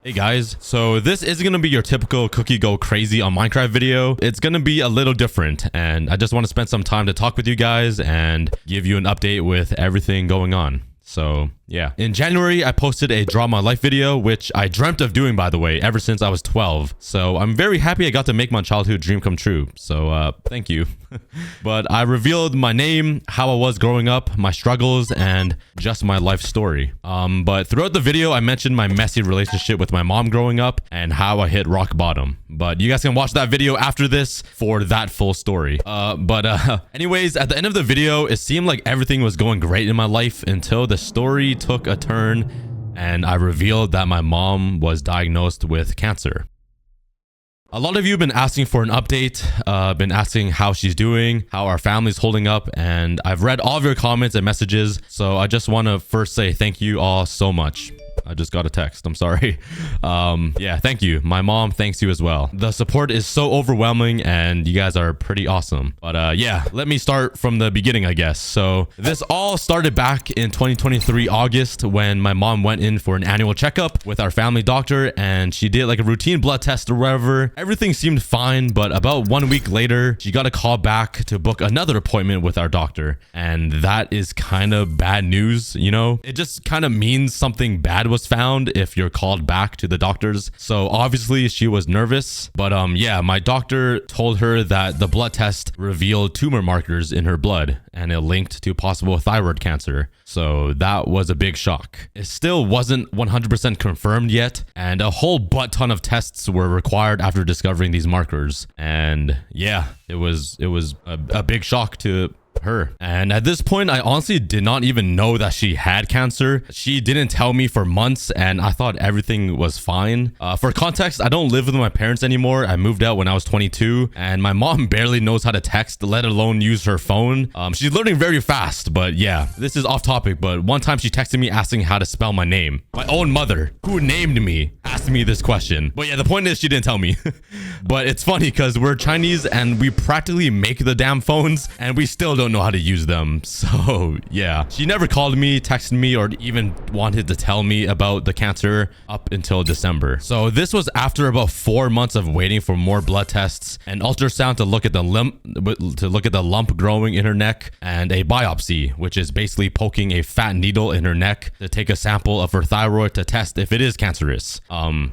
Hey guys, so this isn't going to be your typical cookie go crazy on Minecraft video. It's going to be a little different, and I just want to spend some time to talk with you guys and give you an update with everything going on. So yeah, in January, I posted a Draw My Life video, which I dreamt of doing, by the way, ever since I was 12. So I'm very happy I got to make my childhood dream come true. So thank you. But I revealed my name, how I was growing up, my struggles, and just my life story. But throughout the video, I mentioned my messy relationship with my mom growing up and how I hit rock bottom. But you guys can watch that video after this for that full story. Anyways, at the end of the video, it seemed like everything was going great in my life until the story took a turn and I revealed that my mom was diagnosed with cancer. A lot of you have been asking for an update, been asking how she's doing, how our family's holding up, and I've read all of your comments and messages, so I just want to first say thank you all so much. I just got a text. I'm sorry. Yeah, thank you. My mom thanks you as well. The support is so overwhelming and you guys are pretty awesome. But yeah, let me start from the beginning, I guess. So this all started back in 2023 August when my mom went in for an annual checkup with our family doctor and she did like a routine blood test or whatever. Everything seemed fine, but about 1 week later, she got a call back to book another appointment with our doctor. And that is kind of bad news, you know? It just kind of means something bad was found if you're called back to the doctors. So obviously she was nervous, but yeah, my doctor told her that the blood test revealed tumor markers in her blood and it linked to possible thyroid cancer. So that was a big shock. It still wasn't 100% confirmed yet, and a whole butt ton of tests were required after discovering these markers. And yeah, it was a big shock to her. And at this point, I honestly did not even know that she had cancer. She didn't tell me for months and I thought everything was fine. For context, I don't live with my parents anymore. I moved out when I was 22 and my mom barely knows how to text, let alone use her phone. She's learning very fast, but yeah, this is off topic. But one time she texted me asking how to spell my name. My own mother, who named me, asked me this question. But yeah, the point is she didn't tell me. But it's funny because we're Chinese and we practically make the damn phones and we still don't know how to use them. So yeah, she never called me, texted me, or even wanted to tell me about the cancer up until December. So this was after about 4 months of waiting for more blood tests, an ultrasound to look at the lump growing in her neck, and a biopsy, which is basically poking a fat needle in her neck to take a sample of her thyroid to test if it is cancerous.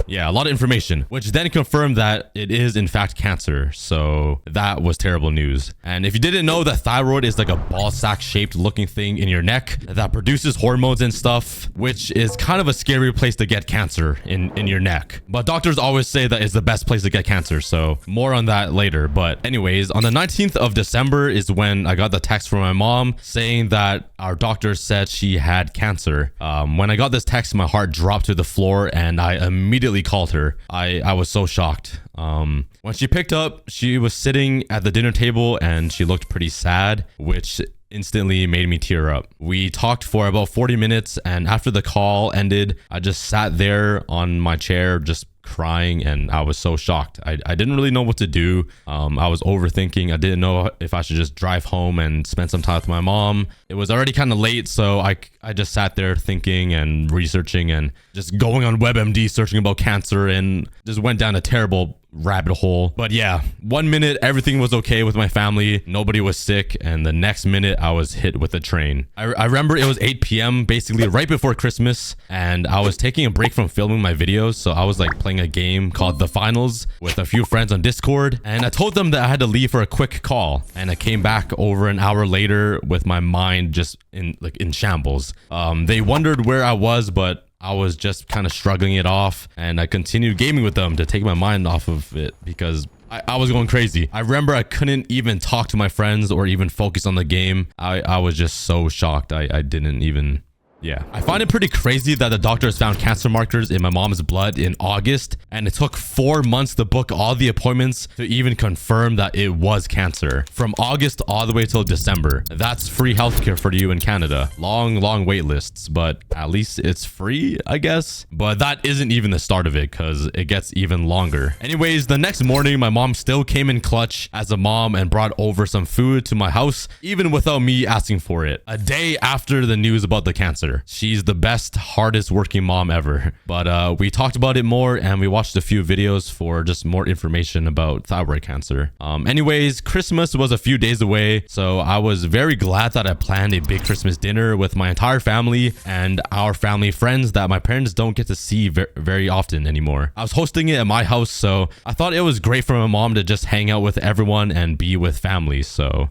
Yeah, a lot of information, which then confirmed that it is in fact cancer. So that was terrible news. And if you didn't know, that thyroid is like a ball sack shaped looking thing in your neck that produces hormones and stuff, which is kind of a scary place to get cancer in your neck. But doctors always say that it's the best place to get cancer, so more on that later. But anyways, on the 19th of December is when I got the text from my mom saying that our doctor said she had cancer. When I got this text, my heart dropped to the floor and I immediately called her. I was so shocked. When she picked up, she was sitting at the dinner table and she looked pretty sad, which instantly made me tear up. We talked for about 40 minutes and after the call ended, I just sat there on my chair just crying and I was so shocked. I didn't really know what to do. I was overthinking. I didn't know if I should just drive home and spend some time with my mom. It was already kind of late, so I just sat there thinking and researching and just going on WebMD searching about cancer and just went down a terrible rabbit hole. But yeah, 1 minute everything was okay with my family, nobody was sick, and the next minute I was hit with a train. I remember it was 8 p.m. basically right before Christmas, and I was taking a break from filming my videos, so I was like playing a game called The Finals with a few friends on Discord, and I told them that I had to leave for a quick call, and I came back over an hour later with my mind just in shambles. They wondered where I was, but I was just kind of struggling it off, and I continued gaming with them to take my mind off of it because I was going crazy. I remember I couldn't even talk to my friends or even focus on the game. I was just so shocked. I didn't even... Yeah, I find it pretty crazy that the doctors found cancer markers in my mom's blood in August, and it took 4 months to book all the appointments to even confirm that it was cancer. From August all the way till December. That's free healthcare for you in Canada. Long wait lists, but at least it's free, I guess. But that isn't even the start of it because it gets even longer. Anyways, the next morning, my mom still came in clutch as a mom and brought over some food to my house, even without me asking for it. A day after the news about the cancer. cancer. She's the best, hardest working mom ever. But we talked about it more and we watched a few videos for just more information about thyroid cancer. Anyways, Christmas was a few days away, so I was very glad that I planned a big Christmas dinner with my entire family and our family friends that my parents don't get to see very often anymore. I was hosting it at my house, so I thought it was great for my mom to just hang out with everyone and be with family. So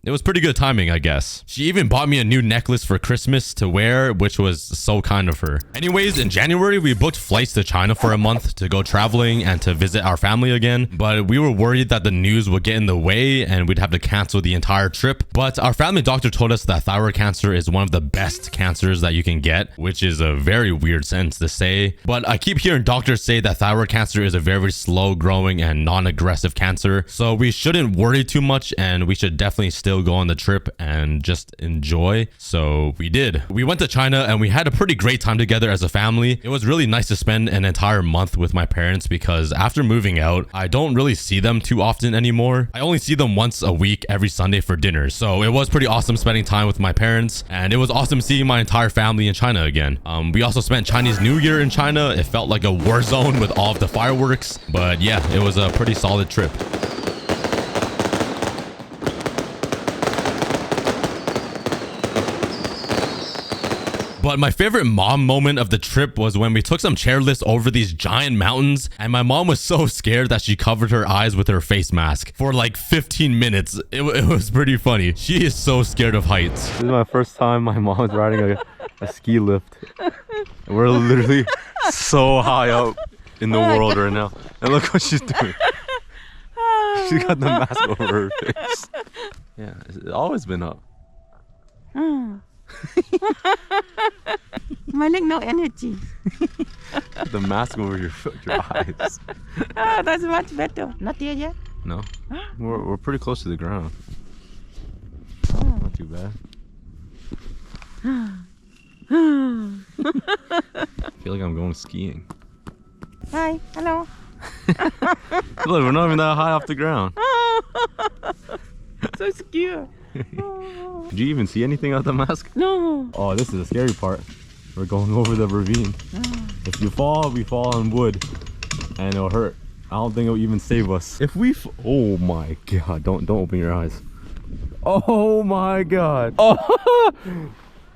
it was pretty good timing, I guess. She even bought me a new necklace for Christmas to wear, which was so kind of her. Anyways, in January, we booked flights to China for a month to go traveling and to visit our family again. But we were worried that the news would get in the way and we'd have to cancel the entire trip. But our family doctor told us that thyroid cancer is one of the best cancers that you can get, which is a very weird sentence to say. But I keep hearing doctors say that thyroid cancer is a very slow growing and non-aggressive cancer. So we shouldn't worry too much and we should definitely still go on the trip and just enjoy. So we did. We went to China and we had a pretty great time together as a family. It was really nice to spend an entire month with my parents because after moving out, I don't really see them too often anymore. I only see them once a week every Sunday for dinner. So it was pretty awesome spending time with my parents and it was awesome seeing my entire family in China again. We also spent Chinese New Year in China. It felt like a war zone with all of the fireworks, but yeah, it was a pretty solid trip. But my favorite mom moment of the trip was when we took some chairlifts over these giant mountains and my mom was so scared that she covered her eyes with her face mask for like 15 minutes. It was pretty funny. She is so scared of heights. This is my first time my mom is riding a ski lift. We're literally so high up in the world right now. And look what she's doing. She got the mask over her face. Yeah, it's always been up. My leg no energy. The mask over your eyes. Ah, that's much better. Not there yet? No. We're pretty close to the ground. Not too bad. I feel like I'm going skiing. Hi, hello. Look, we're not even that high off the ground. So scared. Did you even see anything out the mask? No. Oh, this is the scary part. We're going over the ravine. If you fall, we fall on wood and it'll hurt. I don't think it'll even save us. If we oh my god, don't open your eyes. Oh my god. Oh.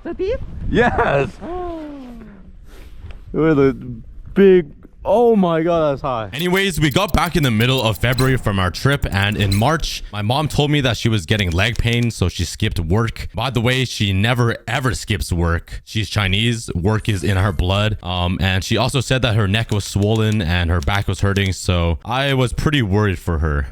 So deep? Yes. Oh. We're the big. Oh my god, that's high. Anyways, we got back in the middle of February from our trip, and in March, my mom told me that she was getting leg pain, so she skipped work. By the way, she never ever skips work. She's Chinese. Work is in her blood. And she also said that her neck was swollen and her back was hurting, so I was pretty worried for her.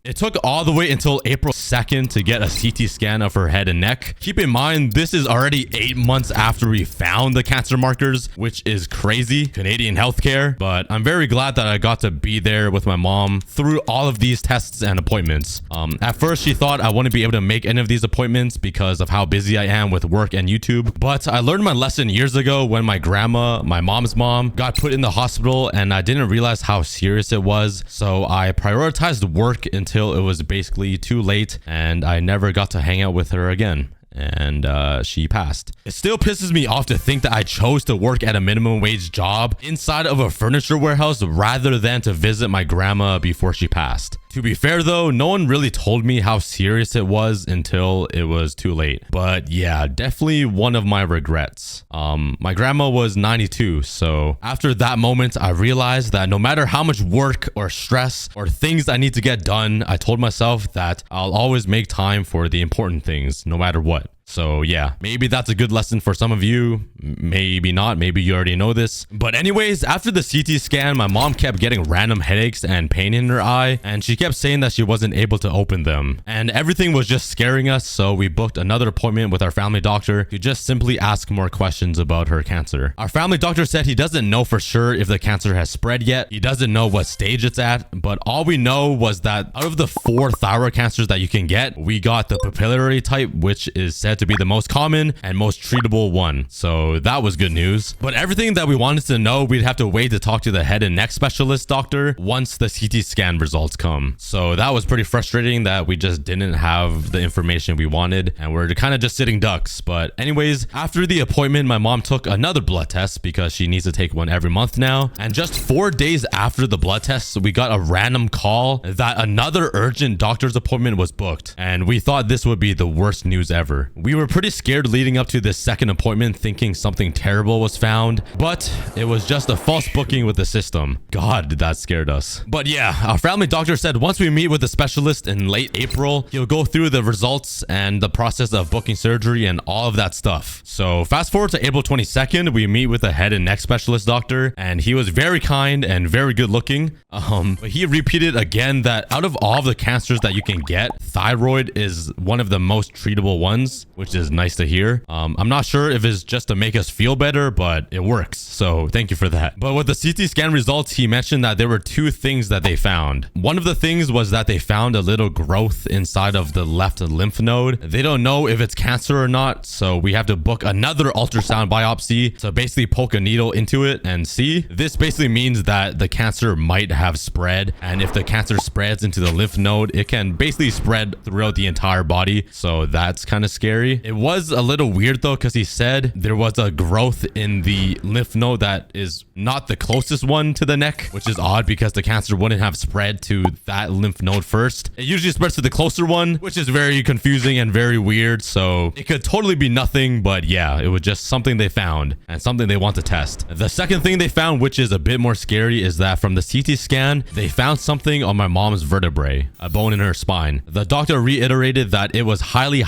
It took all the way until April 2nd to get a CT scan of her head and neck. Keep in mind, this is already 8 months after we found the cancer markers, which is crazy. Canadian healthcare. But I'm very glad that I got to be there with my mom through all of these tests and appointments. At first, she thought I wouldn't be able to make any of these appointments because of how busy I am with work and YouTube. But I learned my lesson years ago when my grandma, my mom's mom, got put in the hospital and I didn't realize how serious it was. So I prioritized work until it was basically too late and I never got to hang out with her again. And she passed. It still pisses me off to think that I chose to work at a minimum wage job inside of a furniture warehouse rather than to visit my grandma before she passed. To be fair though, no one really told me how serious it was until it was too late. But yeah, definitely one of my regrets. My grandma was 92, so after that moment, I realized that no matter how much work or stress or things I need to get done, I told myself that I'll always make time for the important things, no matter what. So yeah, maybe that's a good lesson for some of you. Maybe not. Maybe you already know this. But anyways, after the CT scan, my mom kept getting random headaches and pain in her eye. And she kept saying that she wasn't able to open them. And everything was just scaring us. So we booked another appointment with our family doctor to just simply ask more questions about her cancer. Our family doctor said he doesn't know for sure if the cancer has spread yet. He doesn't know what stage it's at. But all we know was that out of the 4 thyroid cancers that you can get, we got the papillary type, which is said to be the most common and most treatable one. So that was good news. But everything that we wanted to know, we'd have to wait to talk to the head and neck specialist doctor once the CT scan results come. So that was pretty frustrating that we just didn't have the information we wanted and we're kind of just sitting ducks. But anyways, after the appointment, my mom took another blood test because she needs to take one every month now. And just 4 days after the blood test, we got a random call that another urgent doctor's appointment was booked. And we thought this would be the worst news ever. We were pretty scared leading up to this second appointment, thinking something terrible was found, but it was just a false booking with the system. God, that scared us. But yeah, our family doctor said once we meet with the specialist in late April, he'll go through the results and the process of booking surgery and all of that stuff. So fast forward to April 22nd, we meet with a head and neck specialist doctor, and he was very kind and very good looking. But he repeated again that out of all the cancers that you can get, thyroid is one of the most treatable ones, which is nice to hear. I'm not sure if it's just to make us feel better, but it works. So thank you for that. But with the CT scan results, he mentioned that there were 2 things that they found. One of the things was that they found a little growth inside of the left lymph node. They don't know if it's cancer or not, so we have to book another ultrasound biopsy to basically poke a needle into it and see. This basically means that the cancer might have spread, and if the cancer spreads into the lymph node, it can basically spread throughout the entire body. So that's kind of scary. It was a little weird though, because he said there was a growth in the lymph node that is not the closest one to the neck, which is odd because the cancer wouldn't have spread to that lymph node first. It usually spreads to the closer one, which is very confusing and very weird. So it could totally be nothing, but yeah, it was just something they found and something they want to test. The second thing they found, which is a bit more scary, is that from the CT scan, they found something on my mom's vertebrae, a bone in her spine. The doctor reiterated that it was highly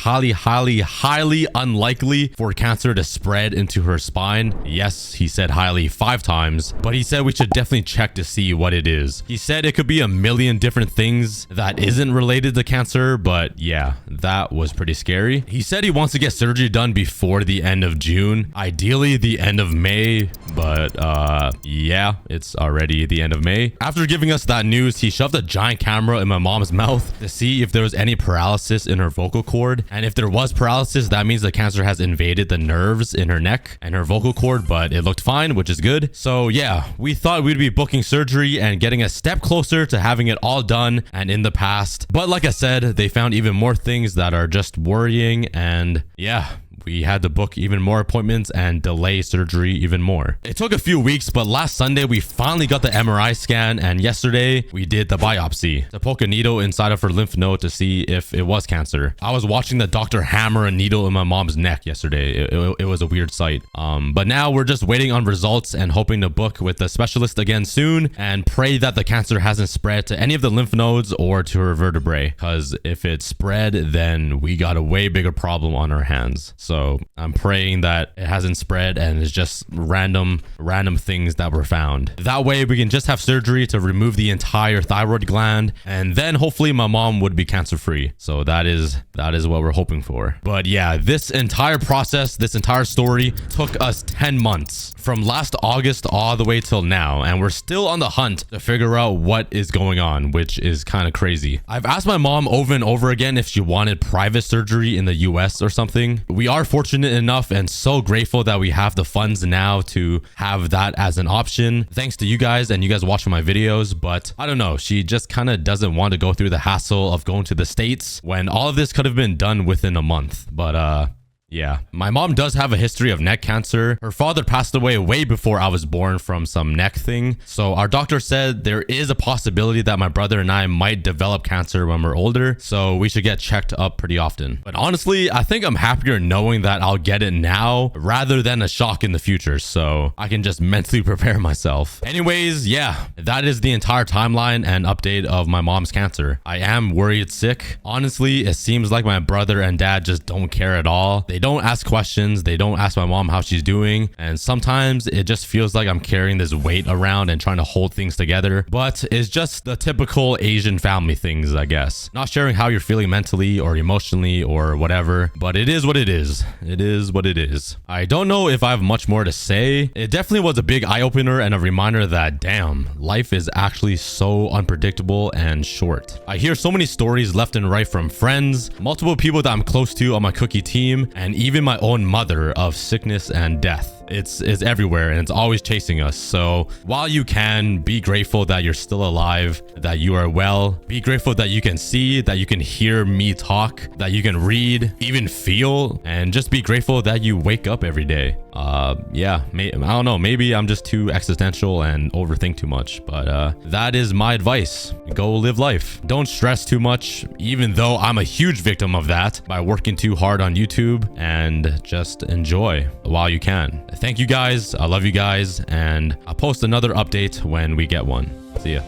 unlikely for cancer to spread into her spine. Yes, he said highly 5 times, but he said we should definitely check to see what it is. He said it could be a million different things that isn't related to cancer, but yeah, that was pretty scary. He said he wants to get surgery done before the end of June, ideally the end of May, but yeah, it's already the end of May. After giving us that news, he shoved a giant camera in my mom's mouth to see if there was any paralysis in her vocal cord, and if there was paralysis, that means the cancer has invaded the nerves in her neck and her vocal cord, but it looked fine, which is good. So yeah, we thought we'd be booking surgery and getting a step closer to having it all done and in the past, but like I said, they found even more things that are just worrying, and yeah, we had to book even more appointments and delay surgery even more. It took a few weeks, but last Sunday we finally got the MRI scan, and yesterday we did the biopsy to poke a needle inside of her lymph node to see if it was cancer. I was watching the doctor hammer a needle in my mom's neck yesterday. It was a weird sight. But now we're just waiting on results and hoping to book with the specialist again soon and pray that the cancer hasn't spread to any of the lymph nodes or to her vertebrae, because if it spread, then we got a way bigger problem on our hands. So I'm praying that it hasn't spread and it's just random things that were found. That way we can just have surgery to remove the entire thyroid gland, and then hopefully my mom would be cancer free. So that is what we're hoping for. But yeah, this entire process, this entire story took us 10 months from last August all the way till now, and we're still on the hunt to figure out what is going on, which is kind of crazy. I've asked my mom over and over again if she wanted private surgery in the US or something. We are fortunate enough and so grateful that we have the funds now to have that as an option, thanks to you guys and you guys watching my videos. But I don't know, she just kind of doesn't want to go through the hassle of going to the States when all of this could have been done within a month. But yeah, my mom does have a history of neck cancer. Her father passed away way before I was born from some neck thing. So our doctor said there is a possibility that my brother and I might develop cancer when we're older. So we should get checked up pretty often. But honestly, I think I'm happier knowing that I'll get it now rather than a shock in the future. So I can just mentally prepare myself. Anyways, yeah, that is the entire timeline and update of my mom's cancer. I am worried sick. Honestly, it seems like my brother and dad just don't care at all. They don't ask questions. They don't ask my mom how she's doing. And sometimes it just feels like I'm carrying this weight around and trying to hold things together. But it's just the typical Asian family things, I guess. Not sharing how you're feeling mentally or emotionally or whatever. But it is what it is. It is what it is. I don't know if I have much more to say. It definitely was a big eye-opener and a reminder that, damn, life is actually so unpredictable and short. I hear so many stories left and right from friends, multiple people that I'm close to on my cookie team, and even my own mother of sickness and death. It's everywhere and it's always chasing us. So while you can be grateful that you're still alive, that you are well, be grateful that you can see, that you can hear me talk, that you can read, even feel, and just be grateful that you wake up every day. Yeah, I don't know, maybe I'm just too existential and overthink too much, but that is my advice. Go live life. Don't stress too much, even though I'm a huge victim of that by working too hard on YouTube, and just enjoy while you can. Thank you guys. I love you guys, and I'll post another update when we get one. See ya.